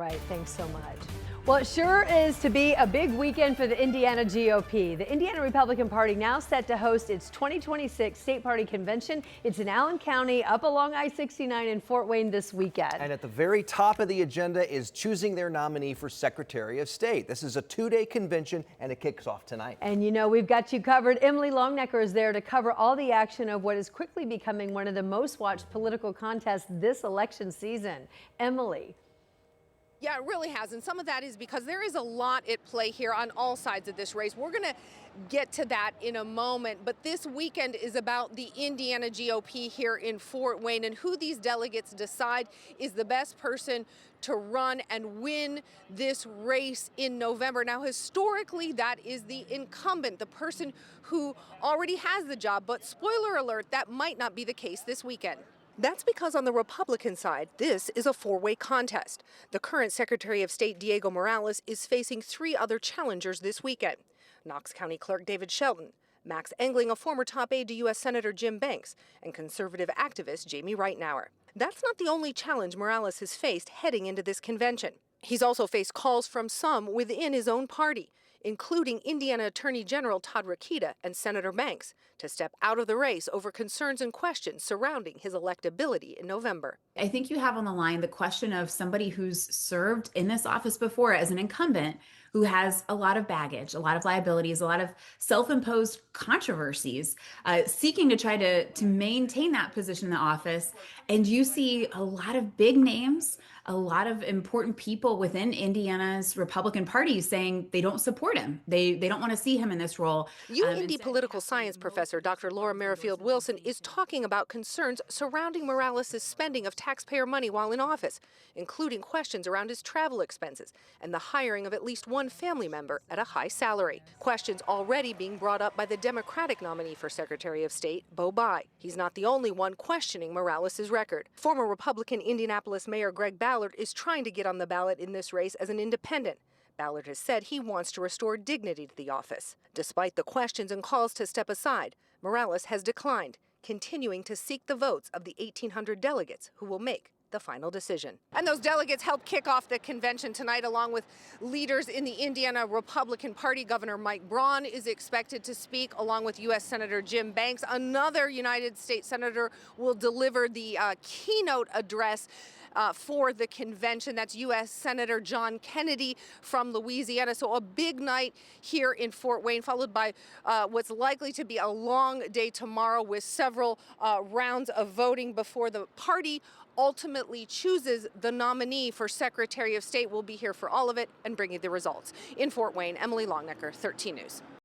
right. Thanks so much. Well, it sure is to be a big weekend for the Indiana GOP. The Indiana Republican Party now set to host its 2026 state party convention. It's in Allen County, up along I-69 in Fort Wayne this weekend. And at the very top of the agenda is choosing their nominee for Secretary of State. This is a two-day convention, and it kicks off tonight. And you know, we've got you covered. Emily Longnecker is there to cover all the action of what is quickly becoming one of the most watched political contests this election season. Emily. Yeah, it really has. And some of that is because there is a lot at play here on all sides of this race. We're going to get to that in a moment. But this weekend is about the Indiana GOP here in Fort Wayne, and who these delegates decide is the best person to run and win this race in November. Now, historically, that is the incumbent, the person who already has the job. But spoiler alert, that might not be the case this weekend. That's because on the Republican side, this is a four-way contest. The current Secretary of State, Diego Morales, is facing three other challengers this weekend. Knox County Clerk David Shelton, Max Engling, a former top aide to U.S. Senator Jim Banks, and conservative activist Jamie Reitnauer. That's not the only challenge Morales has faced heading into this convention. He's also faced calls from some within his own party, including Indiana Attorney General Todd Rokita and Senator Banks, to step out of the race over concerns and questions surrounding his electability in November. I think you have on the line the question of somebody who's served in this office before as an incumbent, who has a lot of baggage, a lot of liabilities, a lot of self-imposed controversies, seeking to try to maintain that position in the office. And you see a lot of big names, a lot of important people within Indiana's Republican Party saying they don't support him. They don't want to see him in this role. UIndy political science professor Dr. Laura Merrifield Wilson is talking about concerns surrounding Morales' spending of taxpayer money while in office, including questions around his travel expenses and the hiring of at least one family member at a high salary. Questions already being brought up by the Democratic nominee for Secretary of State, Bo Bai. He's not the only one questioning Morales' record. Former Republican Indianapolis Mayor Greg Ballard is trying to get on the ballot in this race as an independent. Ballard has said he wants to restore dignity to the office. Despite the questions and calls to step aside, Morales has declined, continuing to seek the votes of the 1,800 delegates who will make the final decision. And those delegates help kick off the convention tonight, along with leaders in the Indiana Republican Party. Governor Mike Braun is expected to speak, along with U.S. Senator Jim Banks. Another United States senator will deliver the keynote address for the convention. That's U.S. Senator John Kennedy from Louisiana. So a big night here in Fort Wayne, followed by what's likely to be a long day tomorrow with several rounds of voting before the party ultimately chooses the nominee for Secretary of State. We'll be here for all of it and bring you the results. In Fort Wayne, Emily Longnecker, 13 News.